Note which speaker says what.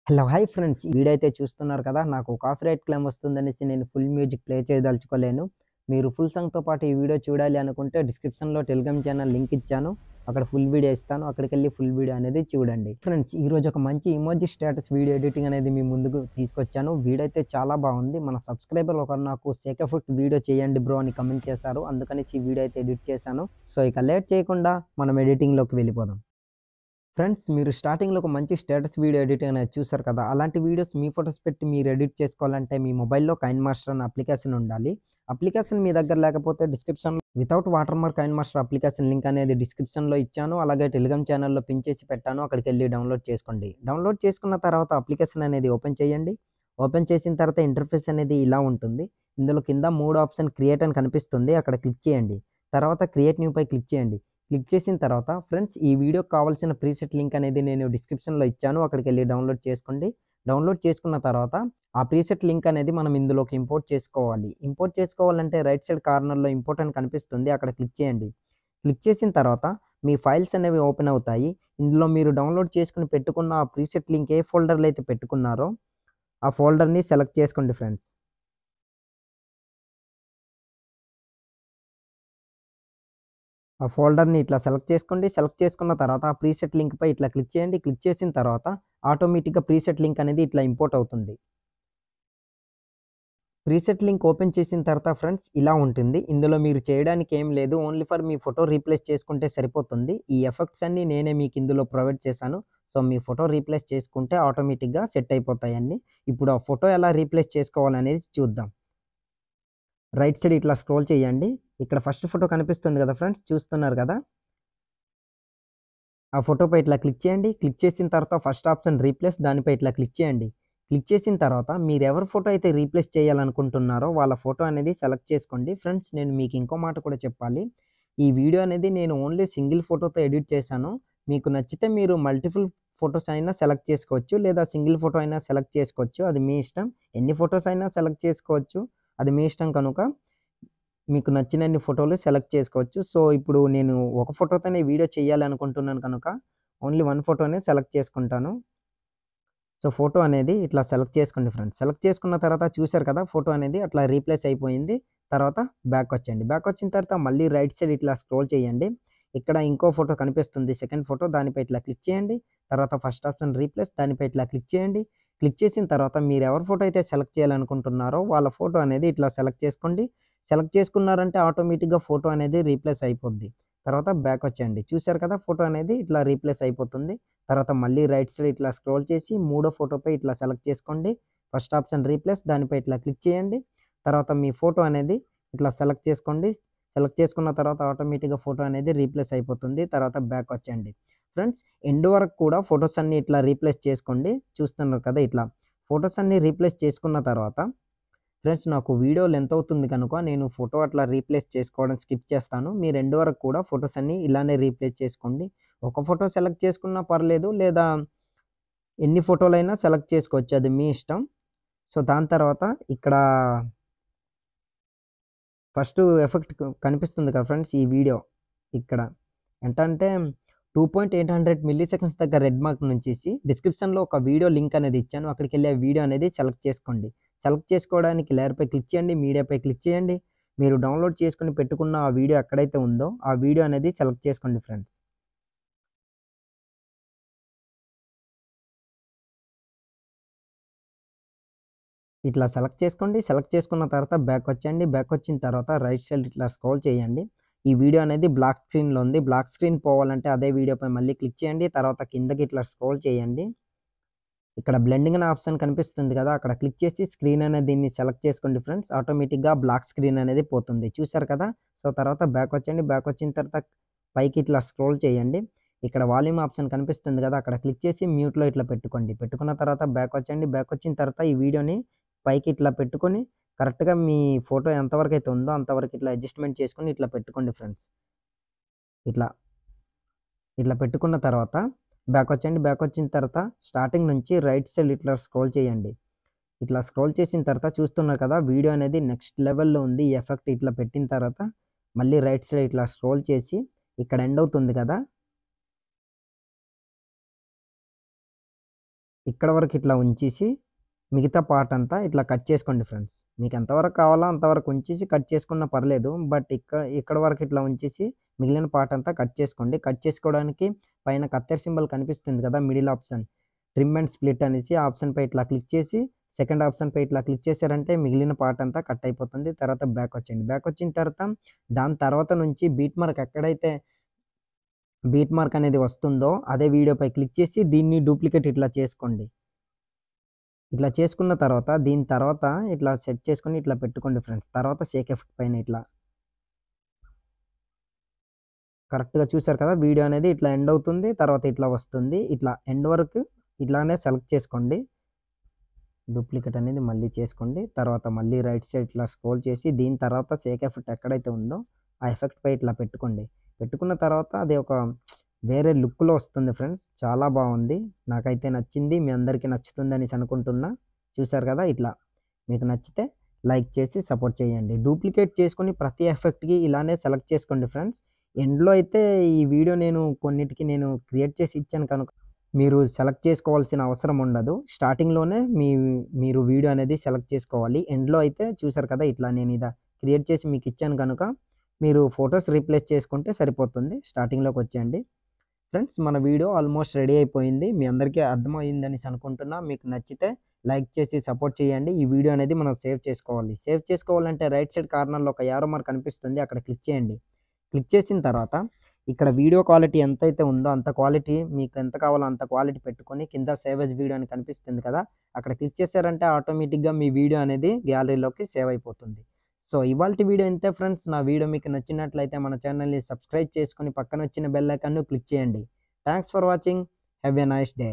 Speaker 1: Hello! Hi friends. ఈ video అయితే చూస్తున్నారు కదా! నాకు కాపీరైట్ క్లెయిమ్ వస్తుందనేసి నేను ఫుల్ మ్యూజిక్ ప్లే చేయదలుచుకోలేను. మీరు ఫుల్ సాంగ్‌తో పాటు ఈ వీడియో చూడాలి అనుకుంటే డిస్క్రిప్షన్‌లో టెలిగ్రామ్ ఛానల్ లింక్ ఇచ్చాను. అక్కడ ఫుల్ వీడియో ఇస్తాను. అక్కడికెళ్ళి ఫుల్ వీడియో అనేది చూడండి. ఫ్రెండ్స్, ఈరోజు ఒక మంచి ఎమోజి స్టేటస్ వీడియో ఎడిటింగ్ అనేది మీ ముందుకు తీసుకొచ్చాను. వీడియో అయితే చాలా బాగుంది. మన సబ్స్క్రైబర్ ఒకరు నాకు సేకఫుట్ వీడియో చేయండి బ్రో అని కామెంట్ చేశారు. అందుకనేసి ఈ వీడియో అయితే ఎడిట్ చేశాను. సో ఇక లేట్ చేయకుండా మనం ఎడిటింగ్‌లోకి వెళ్ళిపోదాం. ఫ్రెండ్స్, మీరు స్టార్టింగ్‌లో ఒక మంచి స్టేటస్ వీడియో ఎడిటింగ్ అనేది చూసారు కదా! అలాంటి వీడియోస్ మీ ఫోటోస్ పెట్టి మీరు ఎడిట్ చేసుకోవాలంటే మీ మొబైల్‌లో కైన్‌మాస్టర్ అనే అప్లికేషన్ ఉండాలి. అప్లికేషన్ మీ దగ్గర లేకపోతే డిస్క్రిప్షన్‌లో వితౌట్ వాటర్‌మార్క్ కైన్‌మాస్టర్ అప్లికేషన్ లింక్ అనేది డిస్క్రిప్షన్‌లో ఇచ్చాను. అలాగే టెలిగ్రామ్ ఛానల్‌లో పిన్ చేసి పెట్టాను. అక్కడికెళ్ళి డౌన్‌లోడ్ చేసుకోండి. డౌన్‌లోడ్ చేసుకున్న తర్వాత అప్లికేషన్ అనేది ఓపెన్ చేయండి. ఓపెన్ చేసిన తర్వాత ఇంటర్ఫేస్ అనేది ఇలా ఉంటుంది. ఇందులో కింద 3 ఆప్షన్ క్రియేట్ అని కనిపిస్తుంది. అక్కడ క్లిక్ చేయండి. తర్వాత క్రియేట్ న్యూ పై క్లిక్ చేయండి. క్లిక్ చేసిన తర్వాత ఫ్రెండ్స్, ఈ వీడియోకి కావాల్సిన ప్రీసెట్ లింక్ అనేది నేను డిస్క్రిప్షన్‌లో ఇచ్చాను. అక్కడికెళ్ళి డౌన్‌లోడ్ చేసుకోండి. డౌన్‌లోడ్ చేసుకున్న తర్వాత ఆ ప్రీసెట్ లింక్ అనేది మనం ఇందులోకి ఇంపోర్ట్ చేసుకోవాలి. ఇంపోర్ట్ చేసుకోవాలంటే రైట్ సైడ్ కార్నర్‌లో ఇంపోర్ట్ అని కనిపిస్తుంది. అక్కడ క్లిక్ చేయండి. క్లిక్ చేసిన తర్వాత మీ ఫైల్స్ అనేవి ఓపెన్ అవుతాయి. ఇందులో మీరు డౌన్‌లోడ్ చేసుకొని పెట్టుకున్న ఆ ప్రీసెట్ లింక్ ఏ ఫోల్డర్‌లో అయితే పెట్టుకున్నారో ఆ ఫోల్డర్‌ని సెలెక్ట్ చేసుకోండి ఫ్రెండ్స్. ఆ ఫోల్డర్‌ని ఇట్లా సెలెక్ట్ చేసుకోండి. సెలెక్ట్ చేసుకున్న తర్వాత ఆ ప్రీసెట్ లింక్‌పై ఇట్లా క్లిక్ చేయండి. క్లిక్ చేసిన తర్వాత ఆటోమేటిక్‌గా ప్రీసెట్ లింక్ అనేది ఇట్లా ఇంపోర్ట్ అవుతుంది. ప్రీసెట్ లింక్ ఓపెన్ చేసిన తర్వాత ఫ్రెండ్స్ ఇలా ఉంటుంది. ఇందులో మీరు చేయడానికి ఏం లేదు. Only for me photo replace చేసుకుంటే సరిపోతుంది. ఈ ఎఫెక్ట్స్ అన్నీ నేనే మీకు ఇందులో ప్రొవైడ్ చేశాను. సో, మీ ఫోటో రీప్లేస్ చేసుకుంటే ఆటోమేటిక్‌గా సెట్ అయిపోతాయి అన్నీ. ఇప్పుడు ఆ ఫోటో ఎలా రీప్లేస్ చేసుకోవాలనేది చూద్దాం. రైట్ సైడ్ ఇట్లా స్క్రోల్ చేయండి. ఇక్కడ ఫస్ట్ ఫోటో కనిపిస్తుంది కదా ఫ్రెండ్స్, చూస్తున్నారు కదా! ఆ ఫోటోపై ఇట్లా క్లిక్ చేయండి. క్లిక్ చేసిన తర్వాత ఫస్ట్ ఆప్షన్ రీప్లేస్ దానిపై ఇట్లా క్లిక్ చేయండి. క్లిక్ చేసిన తర్వాత మీరెవరి ఫోటో అయితే రీప్లేస్ చేయాలనుకుంటున్నారో వాళ్ళ ఫోటో అనేది సెలెక్ట్ చేసుకోండి. ఫ్రెండ్స్, నేను మీకు ఇంకో మాట కూడా చెప్పాలి. ఈ వీడియో అనేది నేను ఓన్లీ సింగిల్ ఫోటోతో ఎడిట్ చేశాను. మీకు నచ్చితే మీరు మల్టిపుల్ ఫోటోస్ అయినా సెలెక్ట్ చేసుకోవచ్చు. లేదా సింగిల్ ఫోటో అయినా సెలెక్ట్ చేసుకోవచ్చు. అది మీ ఇష్టం. ఎన్ని ఫోటోస్ అయినా సెలెక్ట్ చేసుకోవచ్చు. అది మీ ఇష్టం కనుక మీకు నచ్చినన్ని ఫోటోలు సెలెక్ట్ చేసుకోవచ్చు. సో, ఇప్పుడు నేను ఒక ఫోటోతోనే వీడియో చేయాలనుకుంటున్నాను కనుక ఓన్లీ 1 ఫోటోనే సెలెక్ట్ చేసుకుంటాను. సో, ఫోటో అనేది ఇట్లా సెలెక్ట్ చేసుకోండి ఫ్రెండ్స్. సెలెక్ట్ చేసుకున్న తర్వాత చూసారు కదా! ఫోటో అనేది అట్లా రీప్లేస్ అయిపోయింది. తర్వాత బ్యాకొచ్చేయండి. బ్యాకొచ్చిన తర్వాత మళ్ళీ రైట్ సైడ్ ఇట్లా స్క్రోల్ చేయండి. ఇక్కడ ఇంకో ఫోటో కనిపిస్తుంది. సెకండ్ ఫోటో దానిపై ఇట్లా క్లిక్ చేయండి. తర్వాత ఫస్ట్ ఆప్షన్ రీప్లేస్ దానిపై ఇట్లా క్లిక్ చేయండి. క్లిక్ చేసిన తర్వాత మీరెవరి ఫోటో అయితే సెలెక్ట్ చేయాలనుకుంటున్నారో వాళ్ళ ఫోటో అనేది ఇట్లా సెలెక్ట్ చేసుకోండి. సెలెక్ట్ చేసుకున్నారంటే ఆటోమేటిక్‌గా ఫోటో అనేది రీప్లేస్ అయిపోద్ది. తర్వాత బ్యాకొచ్చేయండి. చూసారు కదా! ఫోటో అనేది ఇట్లా రీప్లేస్ అయిపోతుంది. తర్వాత మళ్ళీ రైట్ సైడ్ ఇట్లా స్క్రోల్ చేసి మూడో ఫోటోపై ఇట్లా సెలెక్ట్ చేసుకోండి. ఫస్ట్ ఆప్షన్ రీప్లేస్ దానిపై ఇట్లా క్లిక్ చేయండి. తర్వాత మీ ఫోటో అనేది ఇట్లా సెలెక్ట్ చేసుకోండి. సెలెక్ట్ చేసుకున్న తర్వాత ఆటోమేటిక్‌గా ఫోటో అనేది రీప్లేస్ అయిపోతుంది. తర్వాత బ్యాక్ వచ్చేయండి. ఫ్రెండ్స్, ఎండ్ వరకు కూడా ఫోటోస్ అన్నీ ఇట్లా రీప్లేస్ చేసుకోండి. చూస్తున్నారు కదా! ఇట్లా ఫోటోస్ అన్నీ రీప్లేస్ చేసుకున్న తర్వాత ఫ్రెండ్స్, నాకు వీడియో లెంత్ అవుతుంది కనుక నేను ఫోటో అట్లా రీప్లేస్ చేసుకోవడం స్కిప్ చేస్తాను. మీరు ఎండ్ వరకు కూడా ఫోటోస్ అన్నీ ఇలానే రీప్లేస్ చేసుకోండి. ఒక ఫోటో సెలెక్ట్ చేసుకున్నా పర్లేదు. లేదా ఎన్ని ఫోటోలైనా సెలెక్ట్ చేసుకోవచ్చు. అది మీ ఇష్టం. సో, దాని తర్వాత ఇక్కడ ఫస్ట్ ఎఫెక్ట్ కనిపిస్తుంది కదా ఫ్రెండ్స్, ఈ వీడియో ఇక్కడ. ఎంతంటే 2.800 మిల్లీ సెకండ్స్ దగ్గర రెడ్ మార్క్ నుంచేసి డిస్క్రిప్షన్‌లో ఒక వీడియో లింక్ అనేది ఇచ్చాను. అక్కడికెళ్ళి ఆ వీడియో అనేది సెలెక్ట్ చేసుకోండి. సెలెక్ట్ చేసుకోవడానికి లేయర్‌పై క్లిక్ చేయండి. మీడియాపై క్లిక్ చేయండి. మీరు డౌన్‌లోడ్ చేసుకొని పెట్టుకున్న ఆ వీడియో ఎక్కడైతే ఉందో ఆ వీడియో అనేది సెలెక్ట్ చేసుకోండి ఫ్రెండ్స్. ఇట్లా సెలెక్ట్ చేసుకోండి. సెలెక్ట్ చేసుకున్న తర్వాత బ్యాక్ వచ్చేయండి. బ్యాక్ వచ్చిన తర్వాత రైట్ సైడ్ ఇట్లా స్క్రోల్ చేయండి. ఈ వీడియో అనేది బ్లాక్ స్క్రీన్‌లో ఉంది. బ్లాక్ స్క్రీన్ పోవాలంటే అదే వీడియోపై మళ్ళీ క్లిక్ చేయండి. తర్వాత కిందకి ఇట్లా స్క్రోల్ చేయండి. ఇక్కడ బ్లెండింగ్ అనే ఆప్షన్ కనిపిస్తుంది కదా! అక్కడ క్లిక్ చేసి స్క్రీన్ అనే దీన్ని సెలెక్ట్ చేసుకోండి ఫ్రెండ్స్. ఆటోమేటిక్‌గా బ్లాక్ స్క్రీన్ అనేది పోతుంది. చూసారు కదా! సో, తర్వాత బ్యాక్ వచ్చేయండి. బ్యాక్ వచ్చిన తర్వాత పైకి ఇట్లా స్క్రోల్ చేయండి. ఇక్కడ వాల్యూమ్ ఆప్షన్ కనిపిస్తుంది కదా! అక్కడ క్లిక్ చేసి మ్యూట్‌లో ఇట్లా పెట్టుకోండి. పెట్టుకున్న తర్వాత బ్యాక్ వచ్చేయండి. బ్యాక్ వచ్చిన తర్వాత ఈ వీడియోని పైకి ఇట్లా పెట్టుకొని కరెక్ట్‌గా మీ ఫోటో ఎంతవరకైతే ఉందో అంతవరకు ఇట్లా అడ్జస్ట్‌మెంట్ చేసుకొని ఇట్లా పెట్టుకోండి ఫ్రెండ్స్. ఇట్లా. ఇట్లా పెట్టుకున్న తర్వాత బ్యాకొచ్చేయండి. బ్యాకొచ్చిన తర్వాత స్టార్టింగ్ నుంచి రైట్ సైడ్ ఇట్లా స్క్రోల్ చేయండి. ఇట్లా స్క్రోల్ చేసిన తర్వాత చూస్తున్నారు కదా! వీడియో అనేది నెక్స్ట్ లెవెల్‌లో ఉంది. ఈ ఎఫెక్ట్ ఇట్లా పెట్టిన తర్వాత మళ్ళీ రైట్ సైడ్ ఇట్లా స్క్రోల్ చేసి ఇక్కడ ఎండ్ అవుతుంది కదా! ఇక్కడ వరకు ఇట్లా ఉంచేసి మిగతా పార్ట్ అంతా ఇట్లా కట్ చేసుకోండి ఫ్రెండ్స్. మీకు ఎంతవరకు కావాలో అంతవరకు ఉంచేసి కట్ చేసుకున్నా పర్లేదు. బట్ ఇక్కడ వరకు ఇట్లా ఉంచేసి మిగిలిన పార్ట్ అంతా కట్ చేసుకోండి. కట్ చేసుకోవడానికి పైన కత్తెర సింబల్ కనిపిస్తుంది కదా, middle option trim and split అనేసి ఆప్షన్పై ఇట్లా క్లిక్ చేసి సెకండ్ ఆప్షన్పై ఇట్లా క్లిక్ చేశారంటే మిగిలిన పార్ట్ అంతా కట్ అయిపోతుంది. తర్వాత బ్యాక్ వచ్చేయండి. బ్యాక్ వచ్చిన తర్వాత దాని తర్వాత నుంచి బీట్ మార్క్ ఎక్కడైతే బీట్ మార్క్ అనేది వస్తుందో అదే వీడియోపై క్లిక్ చేసి దీన్ని డూప్లికేట్ ఇట్లా చేసుకోండి. ఇట్లా చేసుకున్న తర్వాత దీని తర్వాత ఇట్లా సెట్ చేసుకొని ఇట్లా పెట్టుకోండి ఫ్రెండ్స్. తర్వాత షేక్ ఎఫెక్ట్ పైన ఇట్లా కరెక్ట్‌గా చూసారు కదా, వీడియో అనేది ఇట్లా ఎండ్ అవుతుంది. తర్వాత ఇట్లా వస్తుంది. ఇట్లా ఎండ్ వరకు ఇట్లానే సెలెక్ట్ చేసుకోండి. డూప్లికేట్ అనేది మళ్ళీ చేసుకోండి. తర్వాత మళ్ళీ రైట్ సైడ్ ఇట్లా స్క్రోల్ చేసి దీని తర్వాత షేక్ ఎఫెక్ట్ ఎక్కడైతే ఉందో ఆ ఎఫెక్ట్ పై ఇట్లా పెట్టుకోండి. పెట్టుకున్న తర్వాత అది ఒక వేరే లుక్‌లో వస్తుంది ఫ్రెండ్స్. చాలా బాగుంది. నాకైతే నచ్చింది. మీ అందరికీ నచ్చుతుందనేసి అనుకుంటున్నా. చూసారు కదా ఇట్లా. మీకు నచ్చితే లైక్ చేసి సపోర్ట్ చేయండి. డూప్లికేట్ చేసుకొని ప్రతి ఎఫెక్ట్‌కి ఇలానే సెలెక్ట్ చేసుకోండి ఫ్రెండ్స్. ఎండ్‌లో అయితే ఈ వీడియో నేను కొన్నిటికి నేను క్రియేట్ చేసి ఇచ్చాను కనుక మీరు సెలెక్ట్ చేసుకోవాల్సిన అవసరం ఉండదు. స్టార్టింగ్‌లోనే మీరు వీడియో అనేది సెలెక్ట్ చేసుకోవాలి. ఎండ్‌లో అయితే చూసారు కదా ఇట్లా నేను క్రియేట్ చేసి మీకు ఇచ్చాను కనుక మీరు ఫోటోస్ రీప్లేస్ చేసుకుంటే సరిపోతుంది. స్టార్టింగ్‌లోకి వచ్చేయండి. ఫ్రెండ్స్ మన వీడియో ఆల్మోస్ట్ రెడీ అయిపోయింది. మీ అందరికీ అర్థమైందనేసి అనుకుంటున్నా. మీకు నచ్చితే లైక్ చేసి సపోర్ట్ చేయండి. ఈ వీడియో అనేది మనం సేవ్ చేసుకోవాలి. సేవ్ చేసుకోవాలంటే రైట్ సైడ్ కార్నర్‌లో ఒక యారో మార్క్ కనిపిస్తుంది. అక్కడ క్లిక్ చేయండి. క్లిక్ చేసిన తర్వాత ఇక్కడ వీడియో క్వాలిటీ ఎంతైతే ఉందో అంత క్వాలిటీ మీకు ఎంత కావాలో అంత క్వాలిటీ పెట్టుకొని కింద సేవ్ యాస్ వీడియో అని కనిపిస్తుంది కదా, అక్కడ క్లిక్ చేశారంటే ఆటోమేటిక్‌గా మీ వీడియో అనేది గ్యాలరీలోకి సేవ్ అయిపోతుంది. సో ఇవాల్టి వీడియో ఇంతే ఫ్రెండ్స్. నా వీడియో మీకు నచ్చినట్లయితే మన ఛానల్‌ని సబ్స్క్రైబ్ చేసుకొని పక్కన వచ్చిన బెల్ ఐకాన్‌ను క్లిక్ చేయండి. Thanks for watching. Have a nice day.